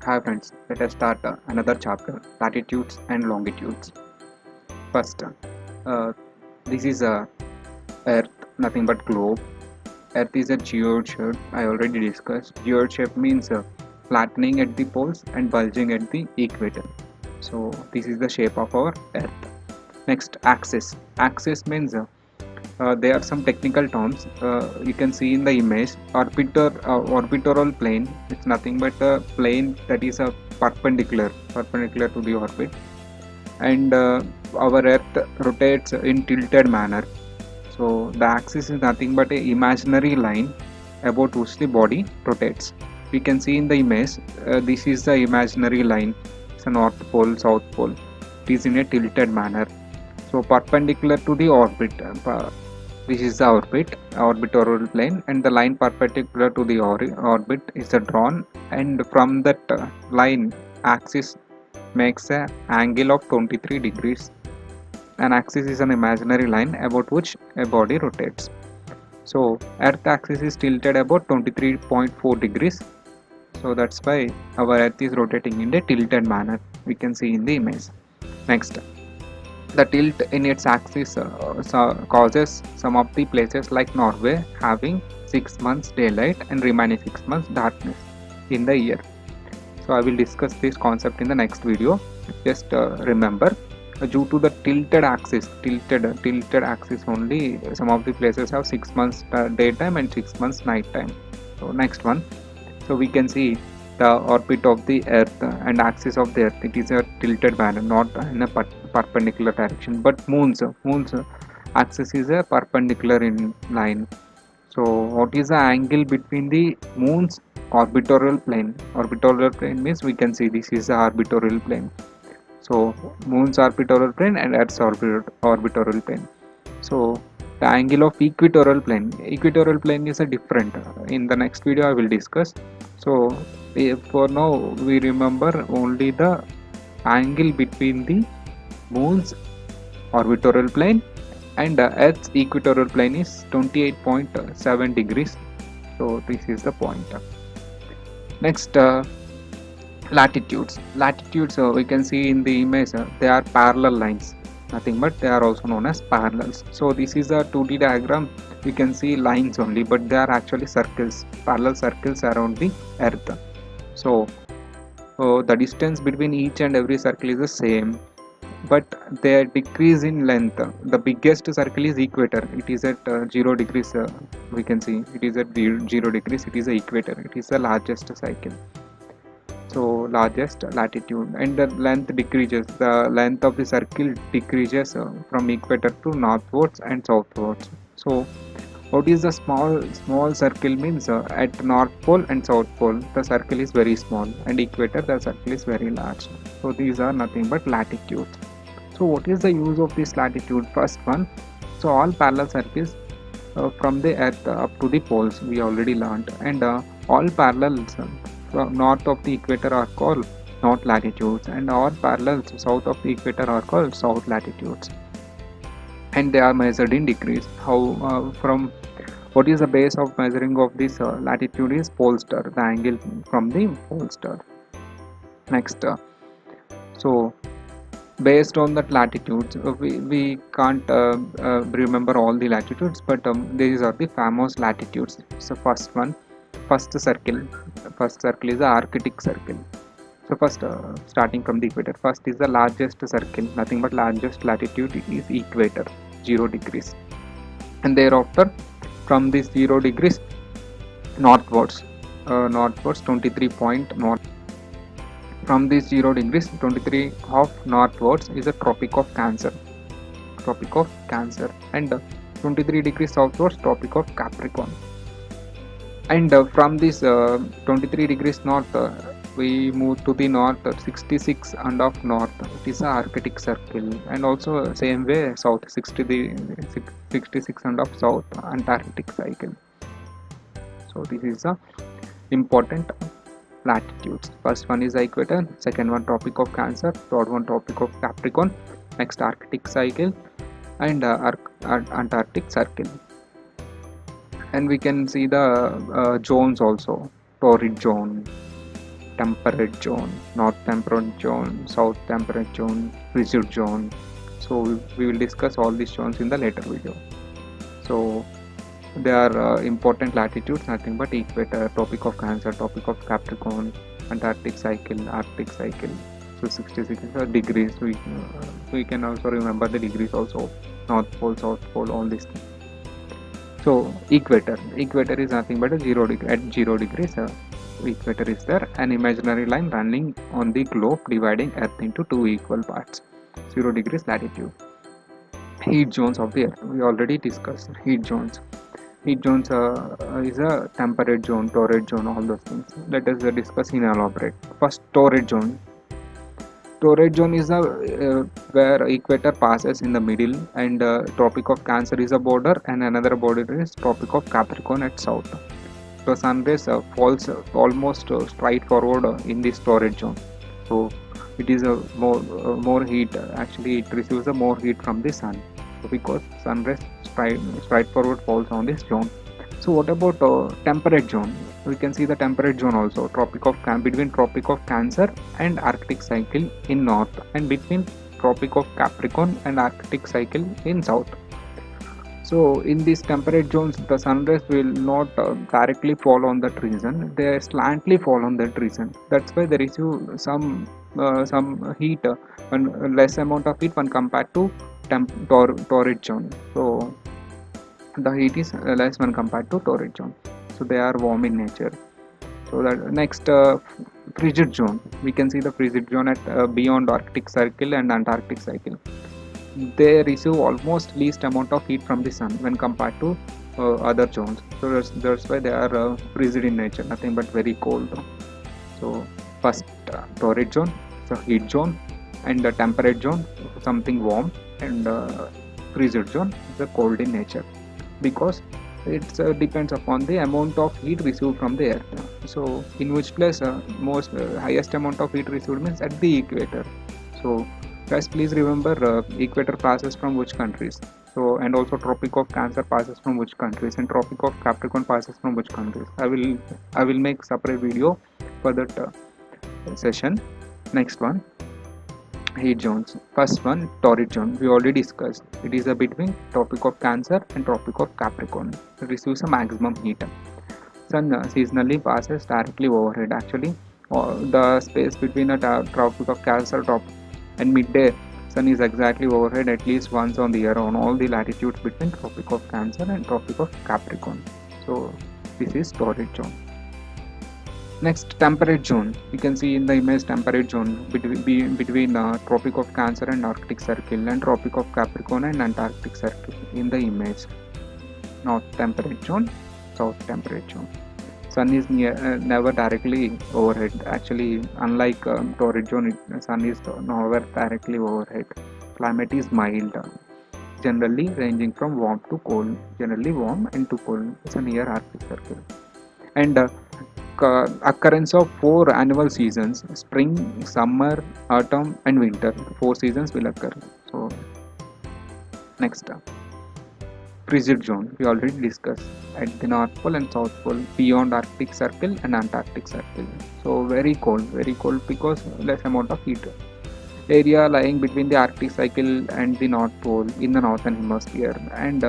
Hi friends, let us start another chapter, Latitudes and Longitudes. First, uh, this is Earth, nothing but globe. Earth is a geoid shape, I already discussed. Geoid shape means flattening at the poles and bulging at the equator. So this is the shape of our Earth. Next, axis. Axis means there are some technical terms you can see in the image. Orbital plane, it's nothing but a plane that is a perpendicular to the orbit, and our earth rotates in tilted manner. So the axis is nothing but a imaginary line about which the body rotates. We can see in the image, this is the imaginary line. It's a north pole, south pole. It is in a tilted manner, so perpendicular to the orbit. This is the orbital plane, and the line perpendicular to the orbit is drawn, and from that line, axis makes an angle of 23 degrees. An axis is an imaginary line about which a body rotates. So Earth axis is tilted about 23.4 degrees. So that's why our Earth is rotating in a tilted manner. We can see in the image. Next, the tilt in its axis causes some of the places like Norway having 6 months daylight and remaining 6 months darkness in the year. So I will discuss this concept in the next video. Just remember, due to the tilted axis only, some of the places have 6 months daytime and 6 months nighttime. So next one, so we can see the orbit of the earth and axis of the earth. It is a tilted manner, not in a perpendicular direction, but moon's axis is a perpendicular in line. So what is the angle between the moon's orbital plane? Orbital plane means we can see this is the orbital plane. So moon's orbital plane and earth's orbital plane. So the angle of equatorial plane is a different. In the next video I will discuss. So for now we remember only the angle between the moon's orbital plane and earth's equatorial plane is 28.7 degrees. So this is the point. Next, latitudes we can see in the image, they are parallel lines, nothing but they are also known as parallels. So this is a 2D diagram. We can see lines only, but they are actually circles, parallel circles around the earth. So the distance between each and every circle is the same, but they decrease in length. The biggest circle is equator. It is at 0 degrees. We can see it is at 0 degrees. It is the equator. It is the largest cycle. So largest latitude, and the length decreases. The length of the circle decreases from equator to northwards and southwards. So what is the small circle means, at north pole and south pole the circle is very small, and equator the circle is very large. So these are nothing but latitudes. So what is the use of this latitude? First one, so all parallel circles from the earth up to the poles we already learned, and all parallels from north of the equator are called north latitudes, and all parallels south of the equator are called south latitudes, and they are measured in degrees. How from what is the base of measuring of this latitude is pole star, the angle from the pole star. Next, so based on that latitudes, we can't remember all the latitudes, but these are the famous latitudes. So first circle is the Arctic circle. So first, starting from the equator, first is the largest circle, nothing but largest latitude is equator, 0 degrees, and thereafter from this 0 degrees northwards, 23 point north. From this 0 degrees 23 of northwards is a Tropic of Cancer, and 23 degrees southwards Tropic of Capricorn. And from this 23 degrees north, we move to the north, 66 and of north, it is the Arctic circle, and also same way south, 66 and of south, Antarctic cycle. So this is the important latitudes. First one is equator, second one Tropic of Cancer, third one Tropic of Capricorn, next Arctic cycle, and Antarctic circle. And we can see the zones also, torrid zone, temperate zone, north temperate zone, south temperate zone, frigid zone. So we will discuss all these zones in the later video. So they are important latitudes, nothing but equator, Tropic of Cancer, Tropic of Capricorn, Antarctic cycle, Arctic cycle. So 66 degrees. We can also remember the degrees also, North Pole, South Pole, all these things. So equator is nothing but a 0 degree. At 0 degrees, equator is there, an imaginary line running on the globe dividing Earth into two equal parts. 0 degrees latitude. Heat zones of the Earth. We already discussed heat zones. Heat zones is a temperate zone, torrid zone, all those things. Let us discuss in elaborate. First, torrid zone. Torrid zone is where equator passes in the middle, and Tropic of Cancer is a border, and another border is Tropic of Capricorn at south. The sun rays falls almost straight forward in this torrid zone. So it is a more heat. Actually, it receives a more heat from the sun. So because sun rays straight forward falls on this zone. So what about temperate zone? We can see the temperate zone also, between Tropic of Cancer and Arctic cycle in north, and between Tropic of Capricorn and Arctic cycle in south. So in these temperate zones, the sun rays will not directly fall on that region; they slantly fall on that region. That's why they receive some heat, less amount of heat when compared to torrid zone. So the heat is less when compared to torrid zone. So they are warm in nature. So that next, frigid zone. We can see the frigid zone at beyond Arctic Circle and Antarctic Cycle. They receive almost least amount of heat from the sun when compared to other zones. So that's why they are frigid in nature, nothing but very cold. So first, torrid zone, so heat zone, and the temperate zone, something warm, and frigid zone, the cold in nature, because it depends upon the amount of heat received from the earth. So in which place most highest amount of heat received means at the equator. So guys, please remember, equator passes from which countries. So, and also Tropic of Cancer passes from which countries, and Tropic of Capricorn passes from which countries. I will make separate video for that session. Next one, heat zones. First one, torrid zone. We already discussed. It is between Tropic of Cancer and Tropic of Capricorn. It receives a maximum heat. Sun seasonally passes directly overhead. Actually, the space between a Tropic of Cancer and midday, sun is exactly overhead at least once on the year on all the latitudes between Tropic of Cancer and Tropic of Capricorn. So this is torrid zone. Next, temperate zone. You can see in the image temperate zone between Tropic of Cancer and Arctic Circle, and Tropic of Capricorn and Antarctic Circle in the image. North temperate zone, south temperate zone. Sun is never directly overhead. Actually, unlike torrid zone, sun is never directly overhead. Climate is mild, generally ranging from warm to cold. Generally warm and to cold. It's a near Arctic Circle. And occurrence of 4 annual seasons: spring, summer, autumn, and winter. 4 seasons will occur. So next, frigid zone. We already discussed at the North Pole and South Pole, beyond Arctic Circle and Antarctic Circle. So very cold because less amount of heat. Area lying between the Arctic Cycle and the North Pole in the northern hemisphere, and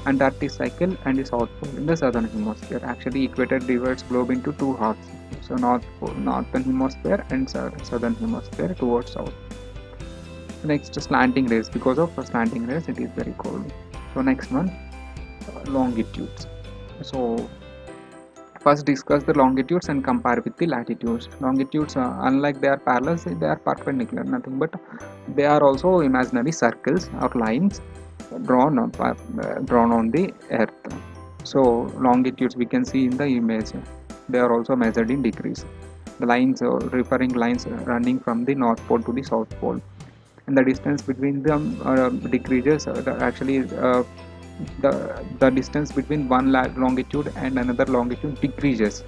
Antarctic Cycle and the South Pole in the southern hemisphere. Actually, equator divides globe into two halves. So northern hemisphere and southern hemisphere towards south. Next, slanting rays. Because of slanting rays, it is very cold. So next one, longitudes. So first discuss the longitudes and compare with the latitudes. Longitudes, unlike they are parallel, they are perpendicular, nothing but they are also imaginary circles or lines drawn on the earth. So longitudes we can see in the image, they are also measured in degrees. The lines referring lines running from the North Pole to the South Pole, and the distance between them decreases. The distance between one longitude and another longitude decreases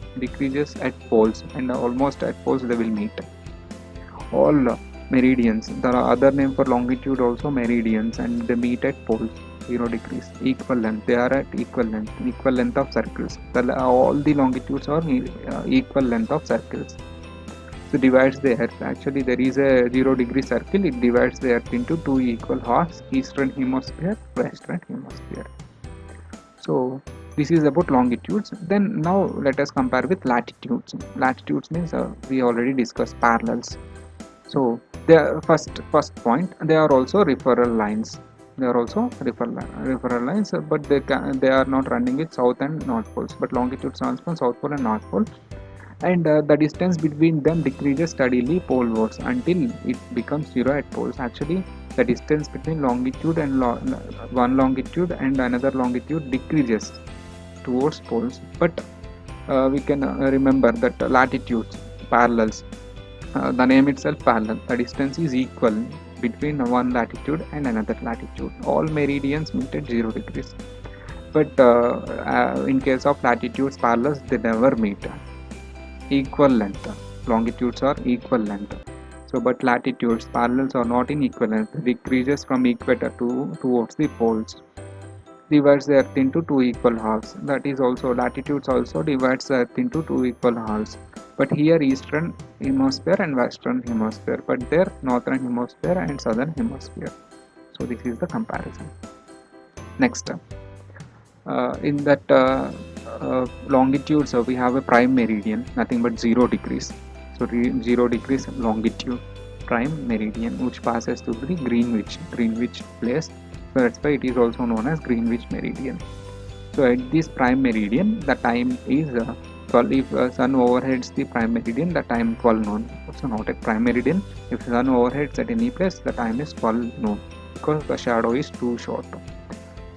at poles, and almost at poles they will meet. All meridians, the other name for longitude also meridians, and they meet at poles. 0 degrees, equal length. They are at equal length of circles. All the longitudes are equal length of circles. So divides the earth. Actually there is a 0 degree circle, it divides the earth into two equal halves, eastern hemisphere, western hemisphere. So this is about longitudes. Then now let us compare with latitudes. Latitudes means we already discussed parallels. So they are first point, they are also referral lines. They are also referral lines, but they are not running with south and north poles. But longitude runs from south pole and north pole, and the distance between them decreases steadily polewards until it becomes zero at poles. Actually, the distance between longitude and one longitude and another longitude decreases towards poles. But we can remember that latitudes, parallels, the name itself parallel, the distance is equal between one latitude and another latitude. All meridians meet at 0 degrees. But in case of latitudes, parallels, they never meet. Equal length. Longitudes are equal length. So, but latitudes, parallels are not in equal length. Decreases from equator to towards the poles. Divides the earth into two equal halves. That is also latitudes also divides the earth into two equal halves. But here eastern hemisphere and western hemisphere. But there northern hemisphere and southern hemisphere. So this is the comparison. Next, in that longitude, so we have a prime meridian, nothing but 0 degrees. So 0 degrees longitude prime meridian, which passes through the Greenwich place. So that's why it is also known as Greenwich meridian. So at this prime meridian, the time is 12. If sun overheads the prime meridian, the time 12 noon. So not at prime meridian. If sun overheads at any place, the time is 12 noon because the shadow is too short.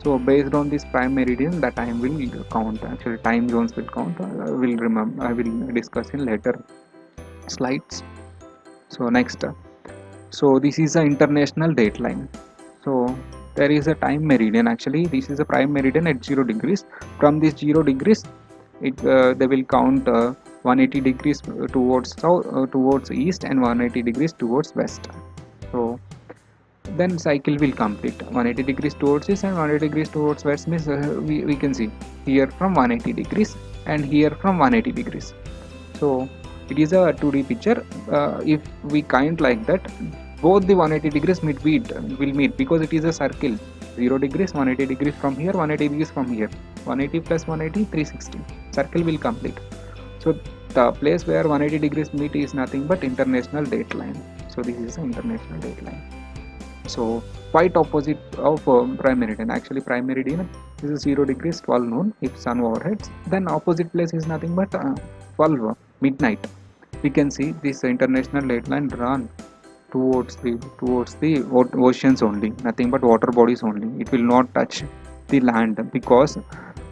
So based on this prime meridian, the time will count. Actually, time zones will count. I will discuss in later slides. So next, so this is the international dateline. So there is a time meridian. Actually, this is a prime meridian at 0 degrees. From this 0 degrees, they will count 180 degrees towards south, towards east, and 180 degrees towards west. So then cycle will complete. 180 degrees towards east and 180 degrees towards west means we can see here from 180 degrees and here from 180 degrees. So it is a 2D picture. If we count like that, both the 180 degrees will meet because it is a circle. 0 degrees, 180 degrees from here, 180 degrees from here. 180 plus 180, 360. Circle will complete. So the place where 180 degrees meet is nothing but international dateline. So this is the international dateline. So quite opposite of prime meridian. Actually, prime meridian is 0 degrees 12 noon if sun overheads. Then opposite place is nothing but 12 midnight. We can see this international dateline run towards the oceans only, nothing but water bodies only. It will not touch the land because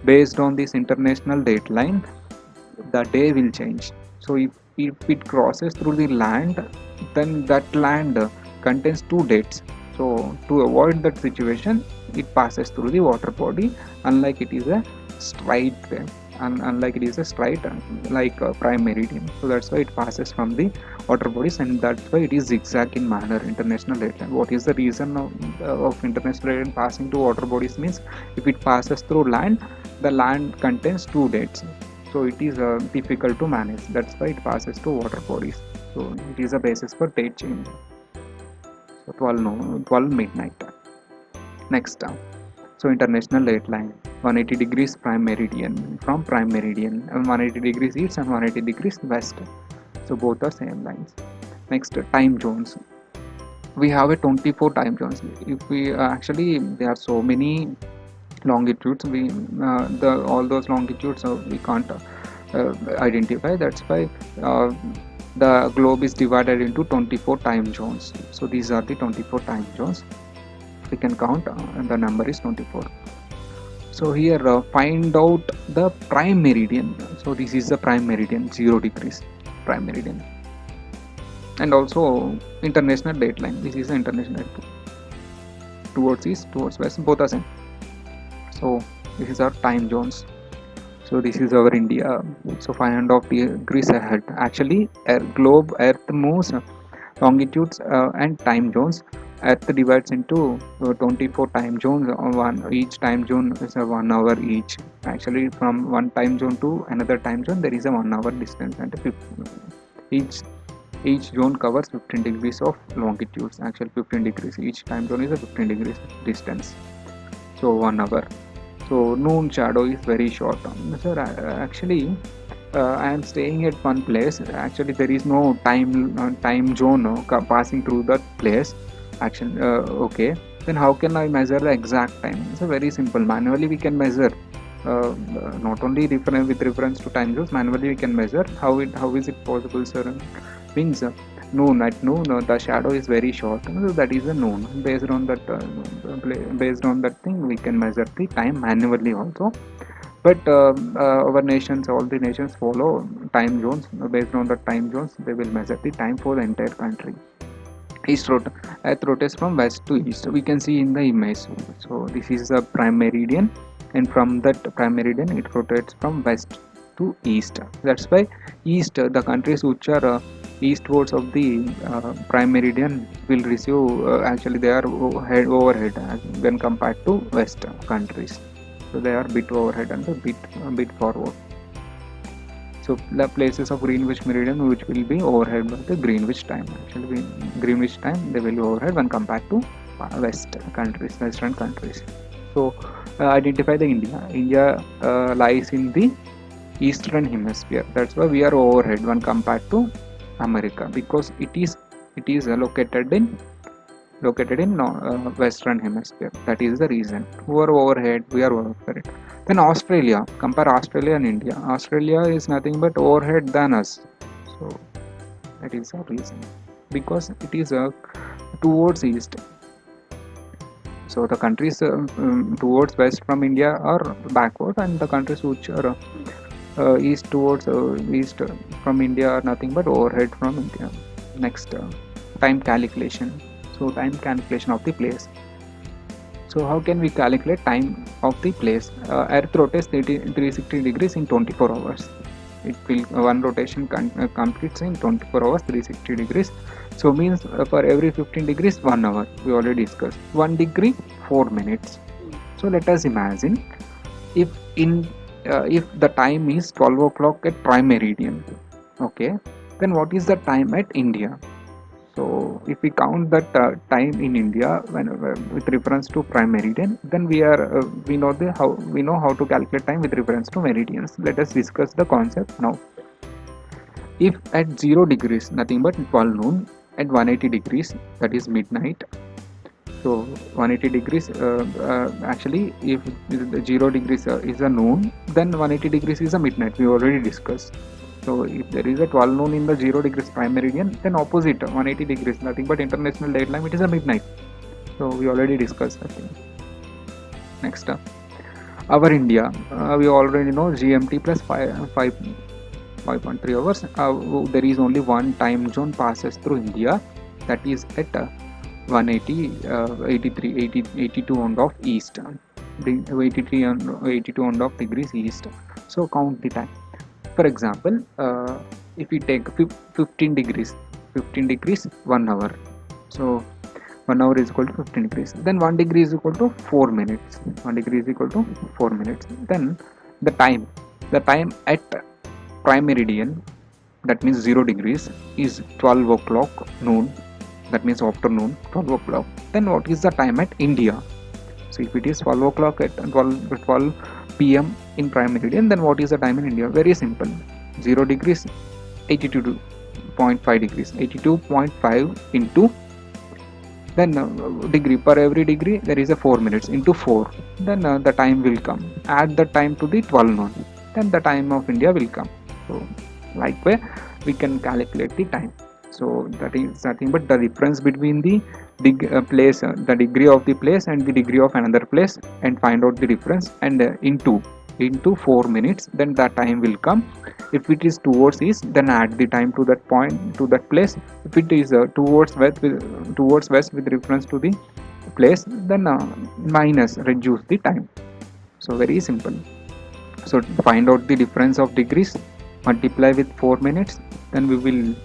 based on this international dateline, the day will change. So if it crosses through the land, then that land contains two dates. So to avoid that situation, it passes through the water body, unlike it is a straight way, unlike it is a straight like prime meridian. So that's why it passes from the water bodies, and that's why it is zigzag in manner. International dateline. What is the reason of international dateline passing to water bodies means if it passes through land, the land contains two dates. So it is difficult to manage. That's why it passes to water bodies. So it is a basis for date change. 12 midnight. Next, so international dateline, 180 degrees prime meridian from prime meridian, and 180 degrees east and 180 degrees west. So both are same lines. Next, time zones. We have a 24 time zones. If we actually there are so many longitudes. All those longitudes we can't identify. That's why. The globe is divided into 24 time zones. So these are the 24 time zones. We can count and the number is 24. So here find out the prime meridian. So this is the prime meridian, 0 degrees prime meridian. And also international dateline. This is the international dateline. Towards east, towards west, both are same. So this is our time zones. So this is our India. So 5.5 degrees ahead. Actually, globe Earth moves longitudes and time zones. Earth divides into 24 time zones. Each time zone is a 1 hour each. Actually, from one time zone to another time zone, there is a 1 hour distance, and each Each zone covers 15 degrees of longitudes. Actually 15 degrees. Each time zone is a 15 degrees distance. So 1 hour. So noon shadow is very short. Sir, actually I am staying at one place. Actually there is no time zone passing through that place. Actually, okay. Then how can I measure the exact time? It's very simple. Manually we can measure. Not only with reference to time zones, manually we can measure. How is it possible, sir? Means noon, at noon the shadow is very short, so that is a noon. Based on that thing we can measure the time manually also. But our nations, all the nations follow time zones. Based on the time zones they will measure the time for the entire country. Earth rotates from west to east, we can see in the image. So this is the prime meridian, and from that prime meridian it rotates from west to east. That's why east, the countries which are eastwards of the prime meridian will receive, actually they are overhead when compared to west countries. So they are bit overhead and a bit forward. So the places of Greenwich meridian which will be overhead by the Greenwich time. Actually, Greenwich time they will be overhead when compared to western countries. So identify the India. India lies in the eastern hemisphere. That's why we are overhead when compared to America, because it is located in western hemisphere. That is the reason. Who are overhead? We are overhead. Then Australia. Compare Australia and India. Australia is nothing but overhead than us. So that is the reason. Because it is towards east. So the countries towards west from India are backward, and the countries which are east towards east from India are nothing but overhead from India. Next, time calculation. So time calculation of the place. So how can we calculate time of the place? Earth rotates 360 degrees in 24 hours. It will one rotation completes in 24 hours 360 degrees. So means for every 15 degrees 1 hour. We already discussed. 1 degree 4 minutes. So let us imagine if the time is 12 o'clock at prime meridian, okay, then what is the time at India? So if we count that time in India with reference to prime meridian, then we know how to calculate time with reference to meridians. Let us discuss the concept now. If at 0 degrees, nothing but 12 noon, at 180 degrees, that is midnight. So 180 degrees, actually if the 0 degrees is a noon, then 180 degrees is a midnight. We already discussed. So if there is a 12 noon in the 0 degrees prime meridian, then opposite 180 degrees, nothing but international daylight time, it is a midnight. So we already discussed that thing. Next, our India, we already know GMT plus 5.3 hours. There is only one time zone passes through India, that is at 180, 82 and of east, 82 and of degrees east. So count the time. For example, if we take 15 degrees 1 hour, so 1 hour is equal to 15 degrees, then 1 degree is equal to 4 minutes, 1 degree is equal to 4 minutes. Then the time at prime meridian, that means 0 degrees, is 12 o'clock noon, that means afternoon 12 o'clock. Then what is the time at India? So if it is 12 o'clock at 12 p.m. in prime meridian, then what is the time in India? Very simple. 0 degrees 82.5 degrees, 82.5 into then degree, per every degree there is a 4 minutes into 4, then the time will come. Add the time to the 12 noon, then the time of India will come. So like way we can calculate the time. So that is nothing but the difference between the place, the degree of the place and the degree of another place, and find out the difference, and into 4 minutes, then that time will come. If it is towards east, then add the time to that point, to that place. If it is towards west with reference to the place, then reduce the time. So very simple. So find out the difference of degrees, multiply with 4 minutes, then the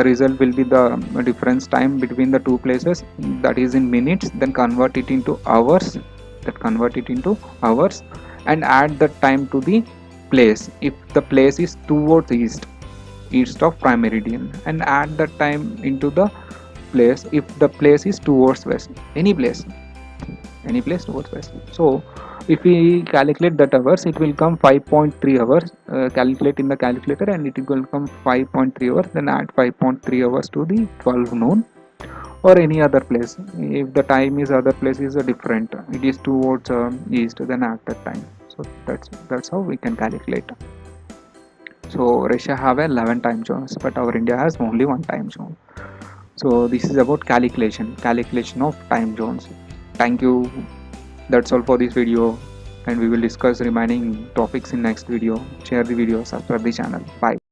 result will be the difference time between the two places, that is in minutes. Then convert it into hours, and add the time to the place. If the place is towards east, east of prime meridian, and add that time into the place if the place is towards west. Any place towards west. So if we calculate that hours, it will come 5.3 hours. Calculate in the calculator and it will come 5.3 hours. Then add 5.3 hours to the 12 noon or any other place. If the time is other place is different, it is towards east, then at that time. So that's how we can calculate. So Russia have 11 time zones, but our India has only one time zone. So this is about calculation of time zones. Thank you. That's all for this video, and we will discuss remaining topics in next video. Share the video, subscribe the channel. Bye.